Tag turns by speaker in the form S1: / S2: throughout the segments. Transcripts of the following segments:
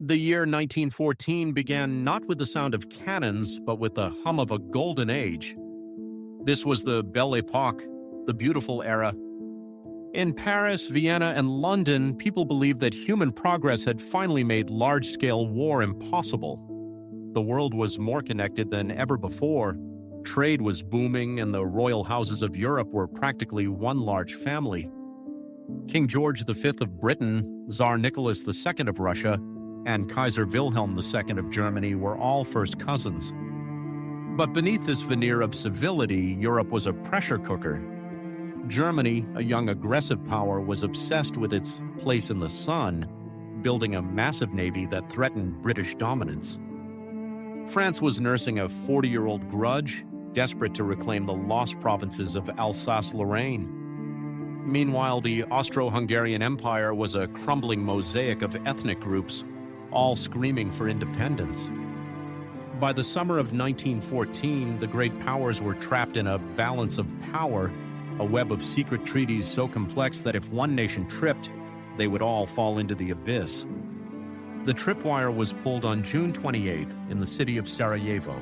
S1: The year 1914 began not with the sound of cannons, but with the hum of a golden age. This was the Belle Époque, the beautiful era. In Paris, Vienna, and London, people believed that human progress had finally made large-scale war impossible. The world was more connected than ever before. Trade was booming, and the royal houses of Europe were practically one large family. King George V of Britain, Tsar Nicholas II of Russia, and Kaiser Wilhelm II of Germany were all first cousins. But beneath this veneer of civility, Europe was a pressure cooker. Germany, a young aggressive power, was obsessed with its place in the sun, building a massive navy that threatened British dominance. France was nursing a 40-year-old grudge, desperate to reclaim the lost provinces of Alsace-Lorraine. Meanwhile, the Austro-Hungarian Empire was a crumbling mosaic of ethnic groups, all screaming for independence. By the summer of 1914, the great powers were trapped in a balance of power, a web of secret treaties so complex that if one nation tripped, they would all fall into the abyss. The tripwire was pulled on June 28th in the city of Sarajevo.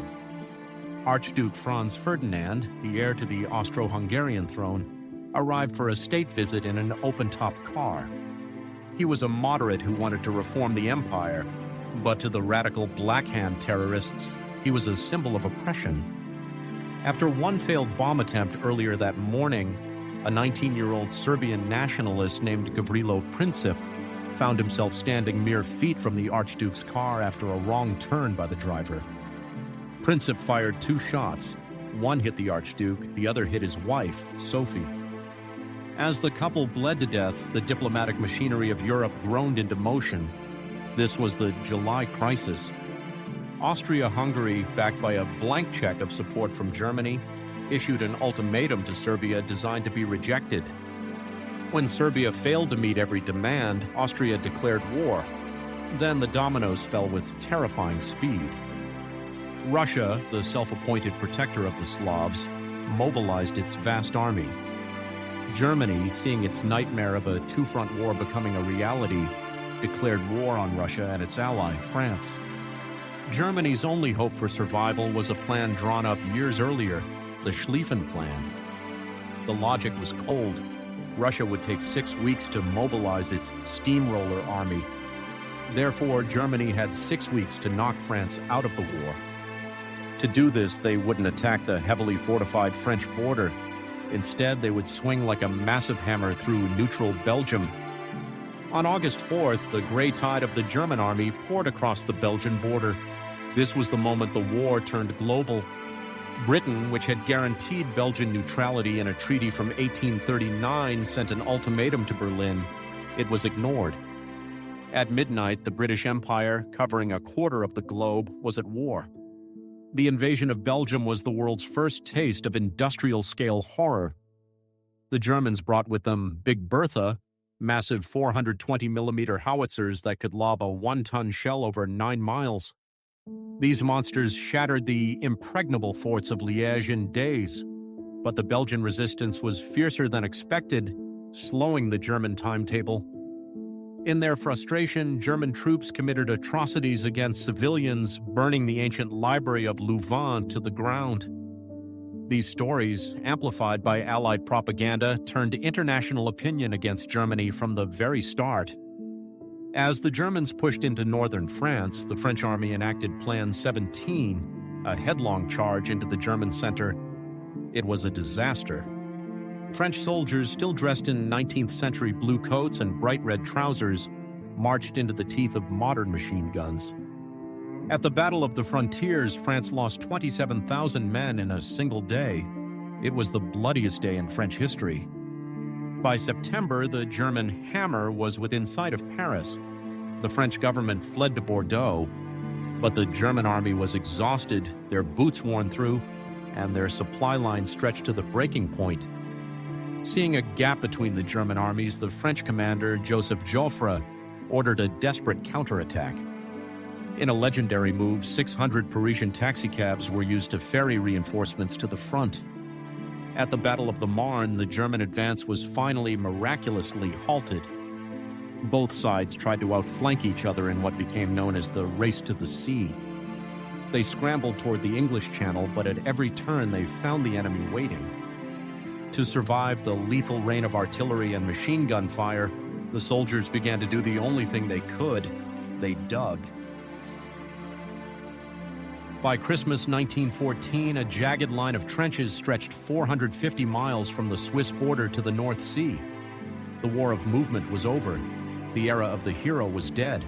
S1: Archduke Franz Ferdinand, the heir to the Austro-Hungarian throne, arrived for a state visit in an open-top car. He was a moderate who wanted to reform the empire, but to the radical Black Hand terrorists, he was a symbol of oppression. After one failed bomb attempt earlier that morning, a 19-year-old Serbian nationalist named Gavrilo Princip found himself standing mere feet from the Archduke's car after a wrong turn by the driver. Princip fired 2 shots. One hit the Archduke, the other hit his wife, Sophie. As the couple bled to death, the diplomatic machinery of Europe groaned into motion. This was the July crisis. Austria-Hungary, backed by a blank check of support from Germany, issued an ultimatum to Serbia designed to be rejected. When Serbia failed to meet every demand, Austria declared war. Then the dominoes fell with terrifying speed. Russia, the self-appointed protector of the Slavs, mobilized its vast army. Germany, seeing its nightmare of a two-front war becoming a reality, declared war on Russia and its ally, France. Germany's only hope for survival was a plan drawn up years earlier, the Schlieffen Plan. The logic was cold. Russia would take 6 weeks to mobilize its steamroller army. Therefore, Germany had 6 weeks to knock France out of the war. To do this, they wouldn't attack the heavily fortified French border. Instead, they would swing like a massive hammer through neutral Belgium. On August 4th, the gray tide of the German army poured across the Belgian border. This was the moment the war turned global. Britain, which had guaranteed Belgian neutrality in a treaty from 1839, sent an ultimatum to Berlin. It was ignored. At midnight, the British Empire, covering a quarter of the globe, was at war. The invasion of Belgium was the world's first taste of industrial-scale horror. The Germans brought with them Big Bertha, massive 420mm howitzers that could lob a 1-ton shell over 9 miles. These monsters shattered the impregnable forts of Liège in days, but the Belgian resistance was fiercer than expected, slowing the German timetable. In their frustration, German troops committed atrocities against civilians, burning the ancient library of Louvain to the ground. These stories, amplified by Allied propaganda, turned international opinion against Germany from the very start. As the Germans pushed into northern France, the French army enacted Plan 17, a headlong charge into the German center. It was a disaster. French soldiers, still dressed in 19th century blue coats and bright red trousers, marched into the teeth of modern machine guns. At the Battle of the Frontiers, France lost 27,000 men in a single day. It was the bloodiest day in French history. By September, the German hammer was within sight of Paris. The French government fled to Bordeaux, but the German army was exhausted, their boots worn through, and their supply lines stretched to the breaking point. Seeing a gap between the German armies, the French commander, Joseph Joffre, ordered a desperate counterattack. In a legendary move, 600 Parisian taxicabs were used to ferry reinforcements to the front. At the Battle of the Marne, the German advance was finally miraculously halted. Both sides tried to outflank each other in what became known as the Race to the Sea. They scrambled toward the English Channel, but at every turn they found the enemy waiting. To survive the lethal rain of artillery and machine gun fire, the soldiers began to do the only thing they could: they dug. By Christmas 1914, a jagged line of trenches stretched 450 miles from the Swiss border to the North Sea. The war of movement was over. The era of the hero was dead.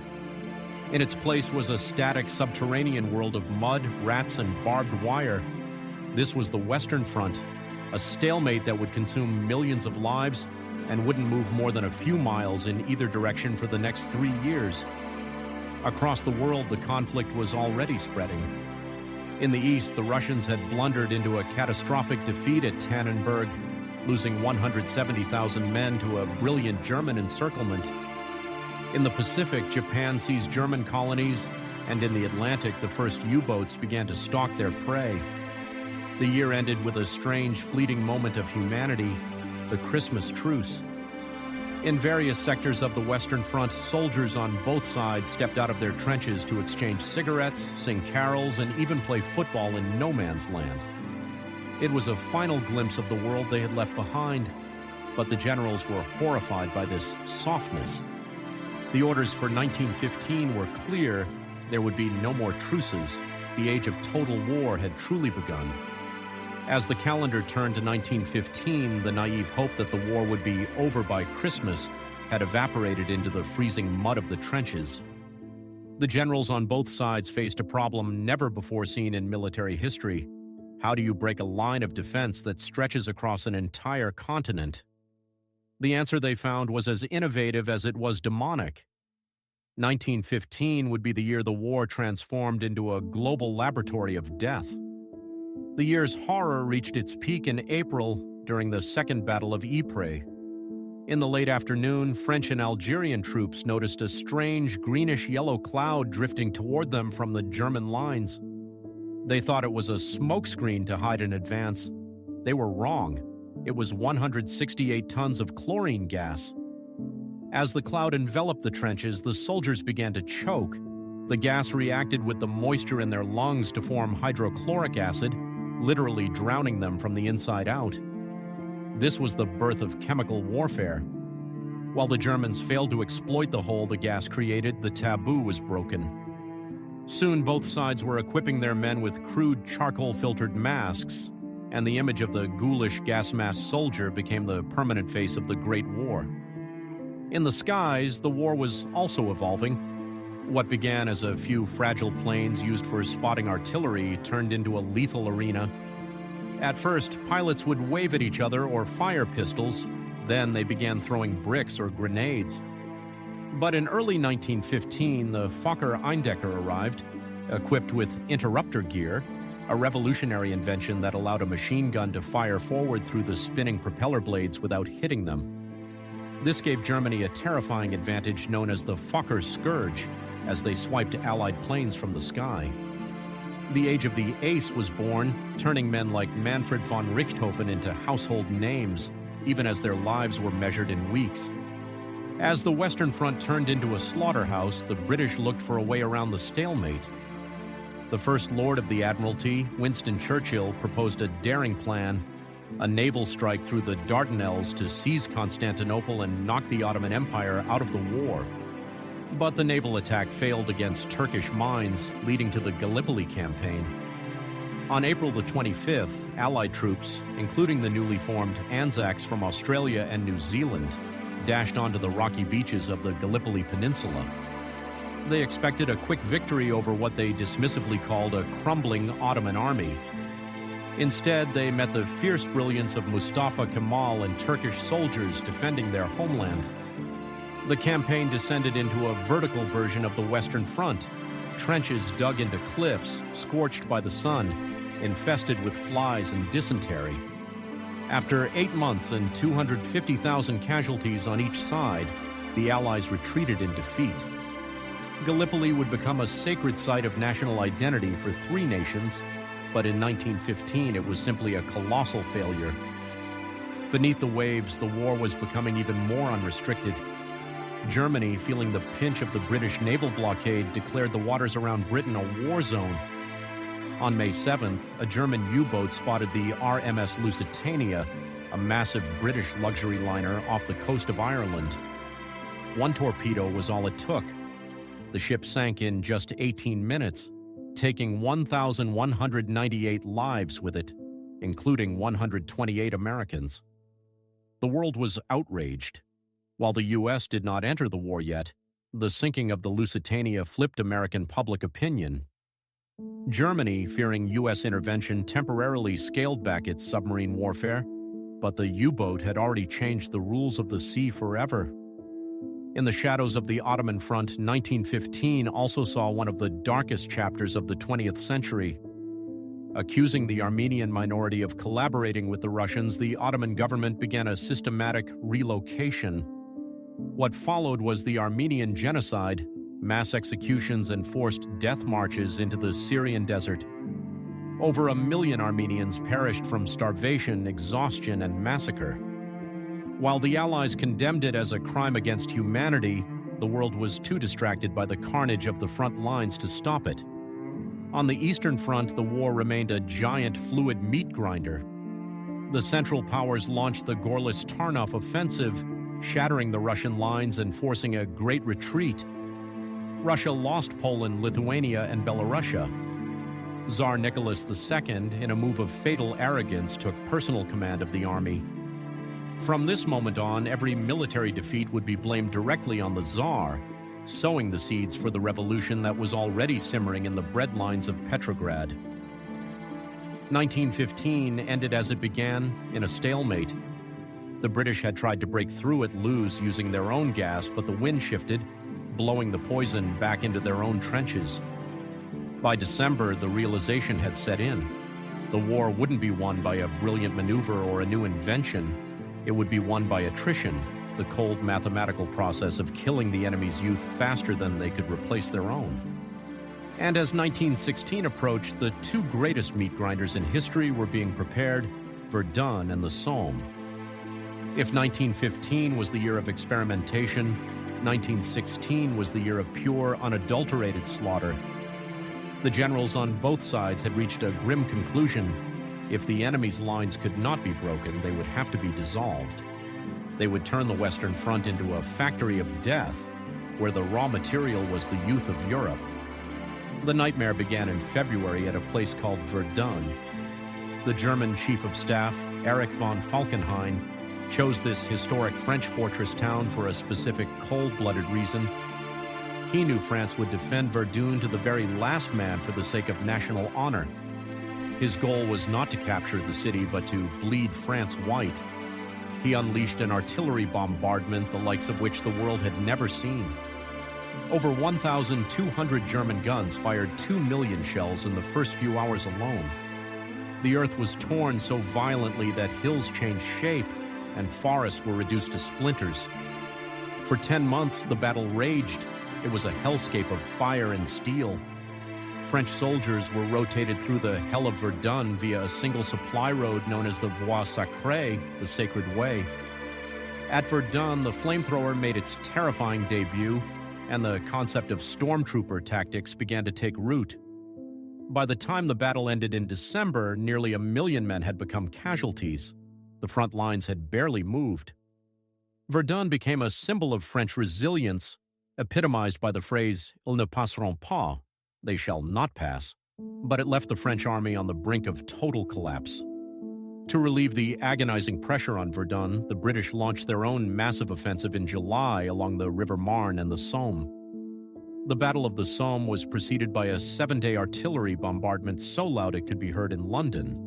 S1: In its place was a static subterranean world of mud, rats, and barbed wire. This was the Western Front, a stalemate that would consume millions of lives and wouldn't move more than a few miles in either direction for the next 3 years. Across the world, the conflict was already spreading. In the east, the Russians had blundered into a catastrophic defeat at Tannenberg, losing 170,000 men to a brilliant German encirclement. In the Pacific, Japan seized German colonies, and in the Atlantic, the first U-boats began to stalk their prey. The year ended with a strange, fleeting moment of humanity, the Christmas truce. In various sectors of the Western Front, soldiers on both sides stepped out of their trenches to exchange cigarettes, sing carols, and even play football in no man's land. It was a final glimpse of the world they had left behind, but the generals were horrified by this softness. The orders for 1915 were clear: there would be no more truces. The age of total war had truly begun. As the calendar turned to 1915, the naive hope that the war would be over by Christmas had evaporated into the freezing mud of the trenches. The generals on both sides faced a problem never before seen in military history. How do you break a line of defense that stretches across an entire continent? The answer they found was as innovative as it was demonic. 1915 would be the year the war transformed into a global laboratory of death. The year's horror reached its peak in April during the Second Battle of Ypres. In the late afternoon, French and Algerian troops noticed a strange greenish-yellow cloud drifting toward them from the German lines. They thought it was a smokescreen to hide an advance. They were wrong. It was 168 tons of chlorine gas. As the cloud enveloped the trenches, the soldiers began to choke. The gas reacted with the moisture in their lungs to form hydrochloric acid, literally drowning them from the inside out. This was the birth of chemical warfare. While the Germans failed to exploit the hole the gas created, the taboo was broken. Soon both sides were equipping their men with crude charcoal-filtered masks, and the image of the ghoulish gas-masked soldier became the permanent face of the Great War. In the skies, the war was also evolving. What began as a few fragile planes used for spotting artillery turned into a lethal arena. At first, pilots would wave at each other or fire pistols. Then they began throwing bricks or grenades. But in early 1915, the Fokker Eindecker arrived, equipped with interrupter gear, a revolutionary invention that allowed a machine gun to fire forward through the spinning propeller blades without hitting them. This gave Germany a terrifying advantage known as the Fokker Scourge, as they swiped Allied planes from the sky. The age of the ace was born, turning men like Manfred von Richthofen into household names, even as their lives were measured in weeks. As the Western Front turned into a slaughterhouse, the British looked for a way around the stalemate. The First Lord of the Admiralty, Winston Churchill, proposed a daring plan: a naval strike through the Dardanelles to seize Constantinople and knock the Ottoman Empire out of the war. But the naval attack failed against Turkish mines, leading to the Gallipoli campaign. On April the 25th, Allied troops, including the newly formed Anzacs from Australia and New Zealand, dashed onto the rocky beaches of the Gallipoli Peninsula. They expected a quick victory over what they dismissively called a crumbling Ottoman army. Instead, they met the fierce brilliance of Mustafa Kemal and Turkish soldiers defending their homeland. The campaign descended into a vertical version of the Western Front, trenches dug into cliffs, scorched by the sun, infested with flies and dysentery. After 8 months and 250,000 casualties on each side, the Allies retreated in defeat. Gallipoli would become a sacred site of national identity for 3 nations, but in 1915 it was simply a colossal failure. Beneath the waves, the war was becoming even more unrestricted. Germany, feeling the pinch of the British naval blockade, declared the waters around Britain a war zone. On May 7th, a German U-boat spotted the RMS Lusitania, a massive British luxury liner off the coast of Ireland. One torpedo was all it took. The ship sank in just 18 minutes, taking 1,198 lives with it, including 128 Americans. The world was outraged. While the U.S. did not enter the war yet, the sinking of the Lusitania flipped American public opinion. Germany, fearing U.S. intervention, temporarily scaled back its submarine warfare, but the U-boat had already changed the rules of the sea forever. In the shadows of the Ottoman front, 1915 also saw one of the darkest chapters of the 20th century. Accusing the Armenian minority of collaborating with the Russians, the Ottoman government began a systematic relocation. What followed was the Armenian genocide, mass executions and forced death marches into the Syrian desert. Over 1 million Armenians perished from starvation, exhaustion, and massacre. While the Allies condemned it as a crime against humanity, the world was too distracted by the carnage of the front lines to stop it. On the Eastern Front, the war remained a giant fluid meat grinder. The Central Powers launched the Gorlice Tarnov offensive, shattering the Russian lines and forcing a great retreat. Russia lost Poland, Lithuania, and Belarusia. Tsar Nicholas II, in a move of fatal arrogance, took personal command of the army. From this moment on, every military defeat would be blamed directly on the Tsar, sowing the seeds for the revolution that was already simmering in the breadlines of Petrograd. 1915 ended as it began, in a stalemate. The British had tried to break through at Loos using their own gas, but the wind shifted, blowing the poison back into their own trenches. By December, the realization had set in. The war wouldn't be won by a brilliant maneuver or a new invention. It would be won by attrition, the cold mathematical process of killing the enemy's youth faster than they could replace their own. And as 1916 approached, the two greatest meat grinders in history were being prepared, Verdun and the Somme. If 1915 was the year of experimentation, 1916 was the year of pure, unadulterated slaughter. The generals on both sides had reached a grim conclusion. If the enemy's lines could not be broken, they would have to be dissolved. They would turn the Western Front into a factory of death, where the raw material was the youth of Europe. The nightmare began in February at a place called Verdun. The German Chief of Staff, Erich von Falkenhayn, chose this historic French fortress town for a specific cold-blooded reason. He knew France would defend Verdun to the very last man for the sake of national honor. His goal was not to capture the city, but to bleed France white. He unleashed an artillery bombardment, the likes of which the world had never seen. Over 1,200 German guns fired 2 million shells in the first few hours alone. The earth was torn so violently that hills changed shape, and forests were reduced to splinters. For 10 months, the battle raged. It was a hellscape of fire and steel. French soldiers were rotated through the hell of Verdun via a single supply road known as the Voie Sacrée, the Sacred Way. At Verdun, the flamethrower made its terrifying debut, and the concept of stormtrooper tactics began to take root. By the time the battle ended in December, nearly 1 million men had become casualties. The front lines had barely moved. Verdun became a symbol of French resilience, epitomized by the phrase "Ils ne passeront pas," they shall not pass, but it left the French army on the brink of total collapse. To relieve the agonizing pressure on Verdun, the British launched their own massive offensive in July along the River Marne and the Somme. The Battle of the Somme was preceded by a 7-day artillery bombardment so loud it could be heard in London.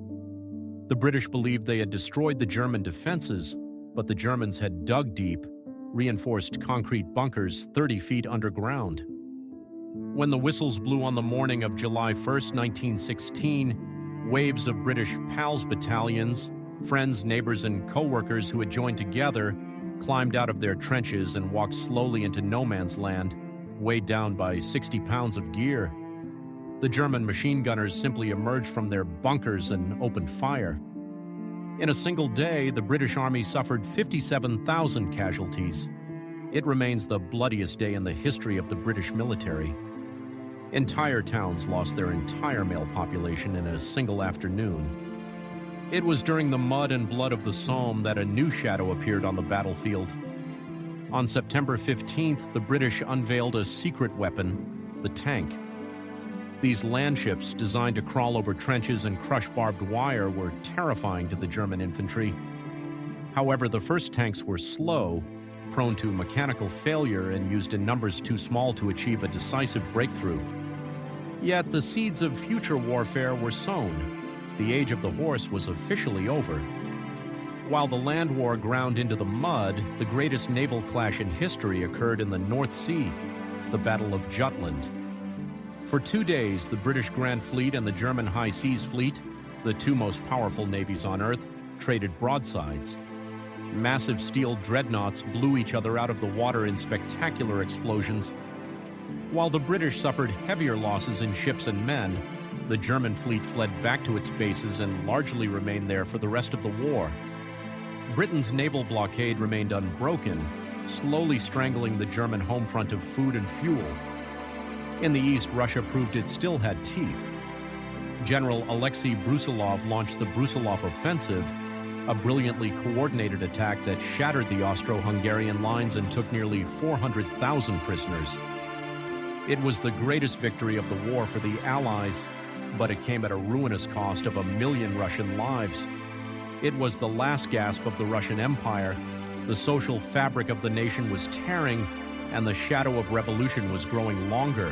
S1: The British believed they had destroyed the German defenses, but the Germans had dug deep, reinforced concrete bunkers 30 feet underground. When the whistles blew on the morning of July 1st, 1916, waves of British PALS battalions, friends, neighbors, and co-workers who had joined together, climbed out of their trenches and walked slowly into no man's land, weighed down by 60 pounds of gear. The German machine gunners simply emerged from their bunkers and opened fire. In a single day, the British Army suffered 57,000 casualties. It remains the bloodiest day in the history of the British military. Entire towns lost their entire male population in a single afternoon. It was during the mud and blood of the Somme that a new shadow appeared on the battlefield. On September 15th, the British unveiled a secret weapon, the tank. These land ships, designed to crawl over trenches and crush barbed wire, were terrifying to the German infantry. However, the first tanks were slow, prone to mechanical failure, and used in numbers too small to achieve a decisive breakthrough. Yet the seeds of future warfare were sown. The age of the horse was officially over. While the land war ground into the mud, the greatest naval clash in history occurred in the North Sea, the Battle of Jutland. For 2 days, the British Grand Fleet and the German High Seas Fleet, the two most powerful navies on Earth, traded broadsides. Massive steel dreadnoughts blew each other out of the water in spectacular explosions. While the British suffered heavier losses in ships and men, the German fleet fled back to its bases and largely remained there for the rest of the war. Britain's naval blockade remained unbroken, slowly strangling the German home front of food and fuel. In the east, Russia proved it still had teeth. General Alexei Brusilov launched the Brusilov Offensive, a brilliantly coordinated attack that shattered the Austro-Hungarian lines and took nearly 400,000 prisoners. It was the greatest victory of the war for the Allies, but it came at a ruinous cost of 1 million Russian lives. It was the last gasp of the Russian Empire. The social fabric of the nation was tearing, and the shadow of revolution was growing longer.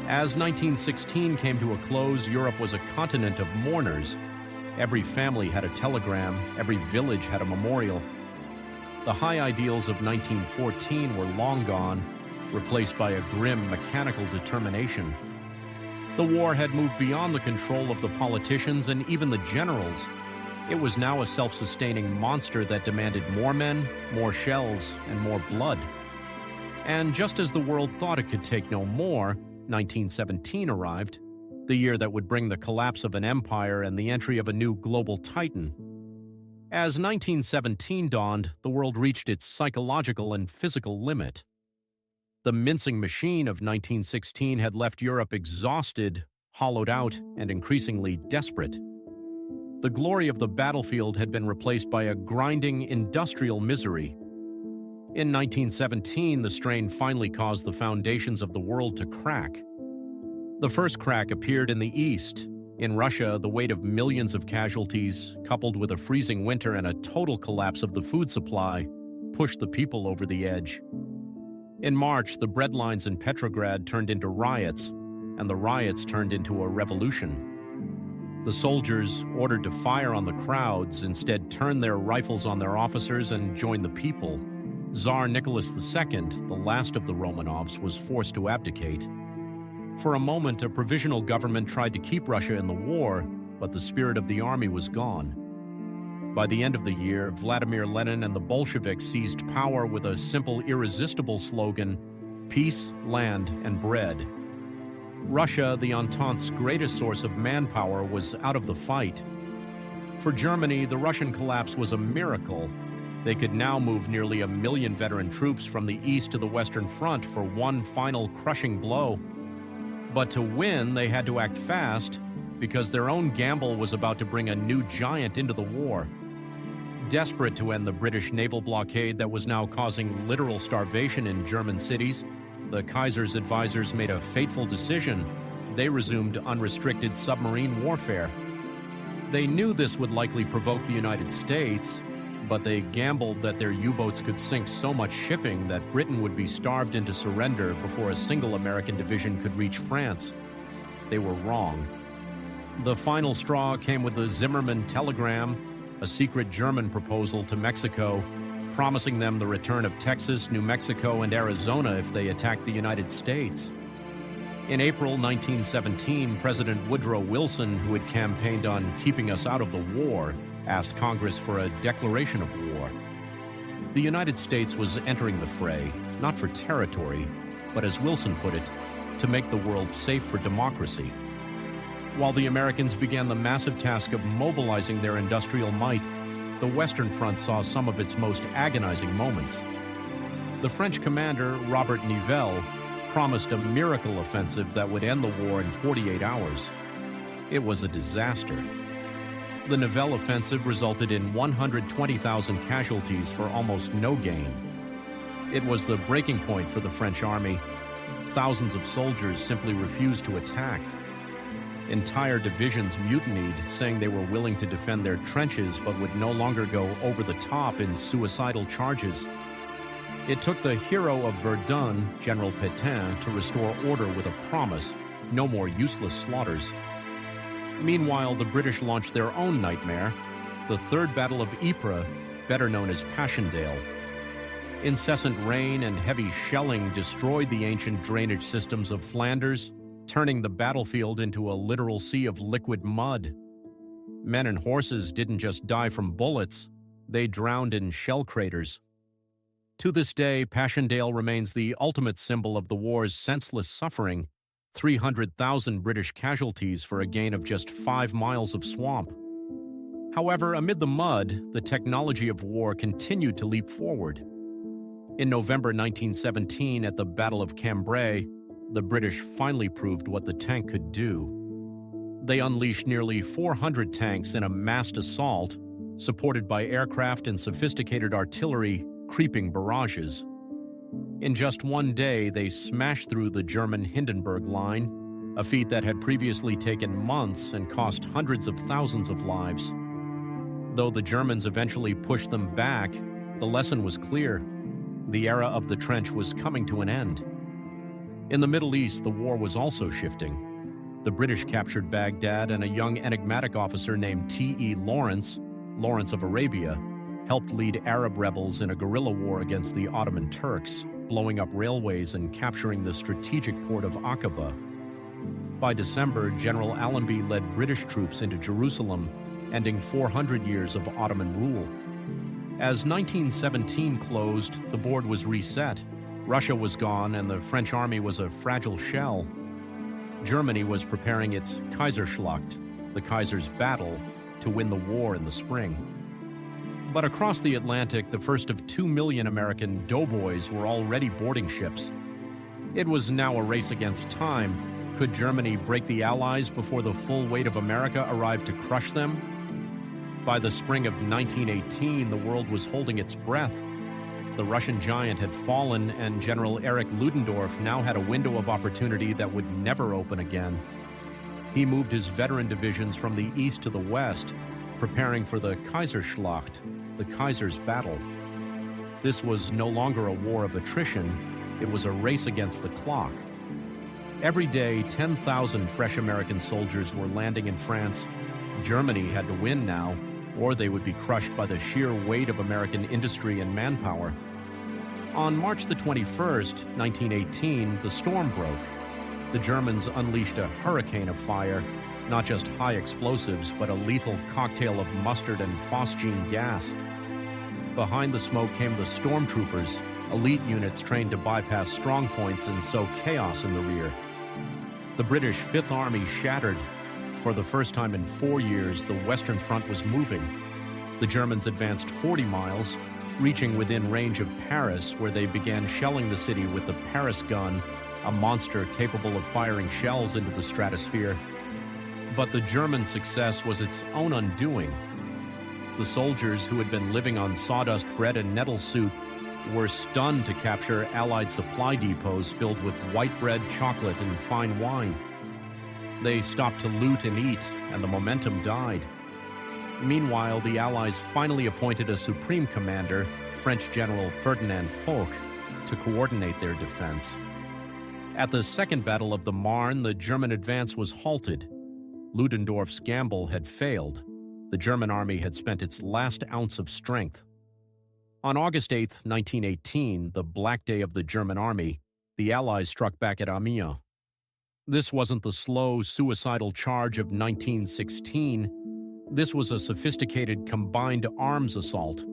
S1: As 1916 came to a close, Europe was a continent of mourners. Every family had a telegram, every village had a memorial. The high ideals of 1914 were long gone, replaced by a grim, mechanical determination. The war had moved beyond the control of the politicians and even the generals. It was now a self-sustaining monster that demanded more men, more shells, and more blood. And just as the world thought it could take no more, 1917 arrived, the year that would bring the collapse of an empire and the entry of a new global titan. As 1917 dawned, the world reached its psychological and physical limit. The mincing machine of 1916 had left Europe exhausted, hollowed out, and increasingly desperate. The glory of the battlefield had been replaced by a grinding industrial misery. In 1917, the strain finally caused the foundations of the world to crack. The first crack appeared in the east. In Russia, the weight of millions of casualties, coupled with a freezing winter and a total collapse of the food supply, pushed the people over the edge. In March, the bread lines in Petrograd turned into riots, and the riots turned into a revolution. The soldiers, ordered to fire on the crowds, instead turned their rifles on their officers and joined the people. Tsar Nicholas II, the last of the Romanovs, was forced to abdicate. For a moment, a provisional government tried to keep Russia in the war, but the spirit of the army was gone. By the end of the year, Vladimir Lenin and the Bolsheviks seized power with a simple, irresistible slogan: peace, land, and bread. Russia, the Entente's greatest source of manpower, was out of the fight. For Germany, the Russian collapse was a miracle. They could now move nearly 1 million veteran troops from the east to the Western Front for one final crushing blow. But to win, they had to act fast, because their own gamble was about to bring a new giant into the war. Desperate to end the British naval blockade that was now causing literal starvation in German cities, the Kaiser's advisors made a fateful decision. They resumed unrestricted submarine warfare. They knew this would likely provoke the United States, but they gambled that their U-boats could sink so much shipping that Britain would be starved into surrender before a single American division could reach France. They were wrong. The final straw came with the Zimmermann telegram, a secret German proposal to Mexico, promising them the return of Texas, New Mexico, and Arizona if they attacked the United States. In April 1917, President Woodrow Wilson, who had campaigned on keeping us out of the war, asked Congress for a declaration of war. The United States was entering the fray, not for territory, but as Wilson put it, to make the world safe for democracy. While the Americans began the massive task of mobilizing their industrial might, the Western Front saw some of its most agonizing moments. The French commander, Robert Nivelle, promised a miracle offensive that would end the war in 48 hours. It was a disaster. The Nivelle offensive resulted in 120,000 casualties for almost no gain. It was the breaking point for the French army. Thousands of soldiers simply refused to attack. Entire divisions mutinied, saying they were willing to defend their trenches but would no longer go over the top in suicidal charges. It took the hero of Verdun, General Pétain, to restore order with a promise: no more useless slaughters. Meanwhile, the British launched their own nightmare, the Third Battle of Ypres, better known as Passchendaele. Incessant rain and heavy shelling destroyed the ancient drainage systems of Flanders, turning the battlefield into a literal sea of liquid mud. Men and horses didn't just die from bullets, they drowned in shell craters. To this day, Passchendaele remains the ultimate symbol of the war's senseless suffering: 300,000 British casualties for a gain of just 5 miles of swamp. However, amid the mud, the technology of war continued to leap forward. In November 1917, at the Battle of Cambrai, the British finally proved what the tank could do. They unleashed nearly 400 tanks in a massed assault, supported by aircraft and sophisticated artillery, creeping barrages. In just one day, they smashed through the German Hindenburg Line, a feat that had previously taken months and cost hundreds of thousands of lives. Though the Germans eventually pushed them back, the lesson was clear: the era of the trench was coming to an end. In the Middle East, the war was also shifting. The British captured Baghdad, and a young enigmatic officer named T.E. Lawrence of Arabia, helped lead Arab rebels in a guerrilla war against the Ottoman Turks, blowing up railways and capturing the strategic port of Aqaba. By December, General Allenby led British troops into Jerusalem, ending 400 years of Ottoman rule. As 1917 closed, the board was reset. Russia was gone, and the French army was a fragile shell. Germany was preparing its Kaiserschlacht, the Kaiser's battle, to win the war in the spring. But across the Atlantic, the first of 2 million American doughboys were already boarding ships. It was now a race against time. Could Germany break the Allies before the full weight of America arrived to crush them? By the spring of 1918, the world was holding its breath. The Russian giant had fallen, and General Erich Ludendorff now had a window of opportunity that would never open again. He moved his veteran divisions from the east to the west, preparing for the Kaiserschlacht, the Kaiser's battle. This was no longer a war of attrition, it was a race against the clock. Every day, 10,000 fresh American soldiers were landing in France. Germany had to win now, or they would be crushed by the sheer weight of American industry and manpower. On March the 21st, 1918, the storm broke. The Germans unleashed a hurricane of fire, not just high explosives, but a lethal cocktail of mustard and phosgene gas. Behind the smoke came the stormtroopers, elite units trained to bypass strong points and sow chaos in the rear. The British Fifth Army shattered. For the first time in 4 years, the Western Front was moving. The Germans advanced 40 miles, reaching within range of Paris, where they began shelling the city with the Paris gun, a monster capable of firing shells into the stratosphere. But the German success was its own undoing. The soldiers, who had been living on sawdust bread and nettle soup, were stunned to capture Allied supply depots filled with white bread, chocolate, and fine wine. They stopped to loot and eat, and the momentum died. Meanwhile, the Allies finally appointed a supreme commander, French General Ferdinand Foch, to coordinate their defense. At the Second Battle of the Marne, the German advance was halted. Ludendorff's gamble had failed. The German army had spent its last ounce of strength. On August 8, 1918, the Black Day of the German army, the Allies struck back at Amiens. This wasn't the slow, suicidal charge of 1916. This was a sophisticated combined arms assault.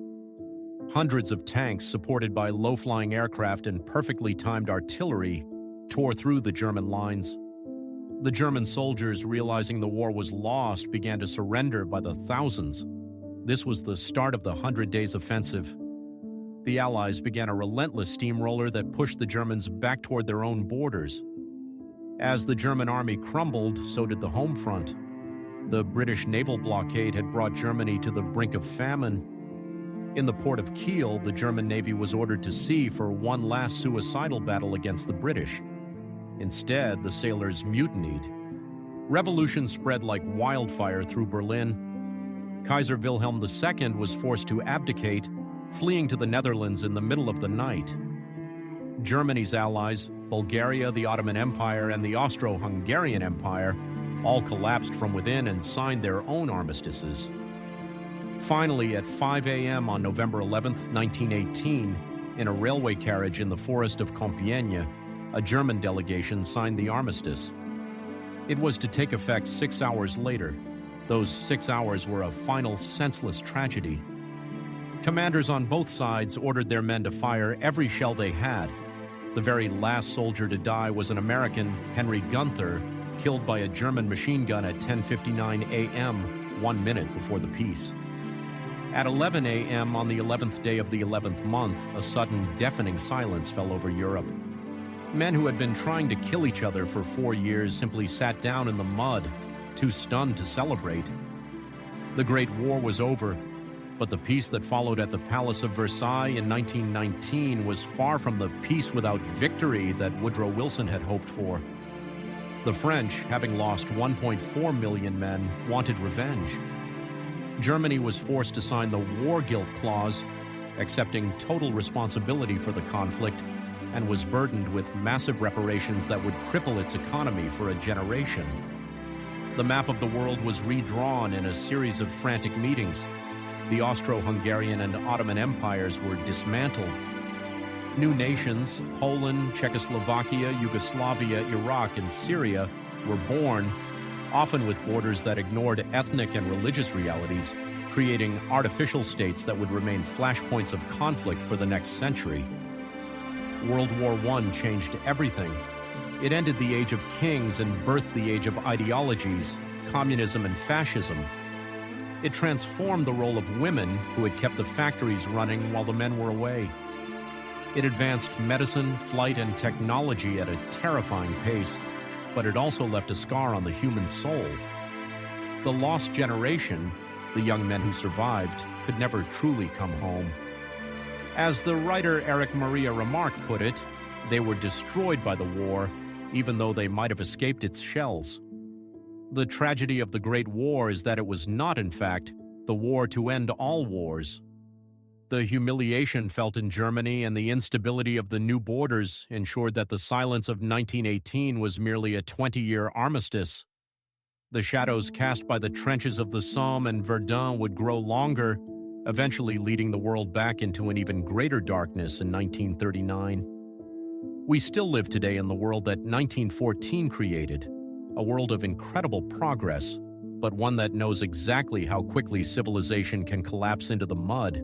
S1: Hundreds of tanks, supported by low-flying aircraft and perfectly timed artillery, tore through the German lines. The German soldiers, realizing the war was lost, began to surrender by the thousands. This was the start of the 100 Days Offensive. the Allies began a relentless steamroller that pushed the Germans back toward their own borders. As the German army crumbled, so did the home front. The British naval blockade had brought Germany to the brink of famine. In the port of Kiel, the German Navy was ordered to sea for one last suicidal battle against the British. Instead, the sailors mutinied. Revolution spread like wildfire through Berlin. Kaiser Wilhelm II was forced to abdicate, fleeing to the Netherlands in the middle of the night. Germany's allies, Bulgaria, the Ottoman Empire, and the Austro-Hungarian Empire, all collapsed from within and signed their own armistices. Finally, at 5 a.m. on November 11, 1918, in a railway carriage in the forest of Compiègne, a German delegation signed the armistice. It was to take effect 6 hours later. Those 6 hours were a final, senseless tragedy. Commanders on both sides ordered their men to fire every shell they had. The very last soldier to die was an American, Henry Gunther, killed by a German machine gun at 10:59 a.m., 1 minute before the peace. At 11 a.m. on the 11th day of the 11th month, a sudden, deafening silence fell over Europe. Men who had been trying to kill each other for 4 years simply sat down in the mud, too stunned to celebrate. The Great War was over, but the peace that followed at the Palace of Versailles in 1919 was far from the peace without victory that Woodrow Wilson had hoped for. The French, having lost 1.4 million men, wanted revenge. Germany was forced to sign the War Guilt Clause, accepting total responsibility for the conflict, and was burdened with massive reparations that would cripple its economy for a generation. The map of the world was redrawn in a series of frantic meetings. The Austro-Hungarian and Ottoman empires were dismantled. New nations, Poland, Czechoslovakia, Yugoslavia, Iraq, and Syria, were born, often with borders that ignored ethnic and religious realities, creating artificial states that would remain flashpoints of conflict for the next century. World War I changed everything. It ended the age of kings and birthed the age of ideologies, communism and fascism. It transformed the role of women, who had kept the factories running while the men were away. It advanced medicine, flight, and technology at a terrifying pace, but it also left a scar on the human soul. The lost generation, the young men who survived, could never truly come home. As the writer Erich Maria Remarque put it, they were destroyed by the war, even though they might have escaped its shells. The tragedy of the Great War is that it was not, in fact, the war to end all wars. The humiliation felt in Germany and the instability of the new borders ensured that the silence of 1918 was merely a 20-year armistice. The shadows cast by the trenches of the Somme and Verdun would grow longer, eventually leading the world back into an even greater darkness in 1939. We still live today in the world that 1914 created, a world of incredible progress, but one that knows exactly how quickly civilization can collapse into the mud.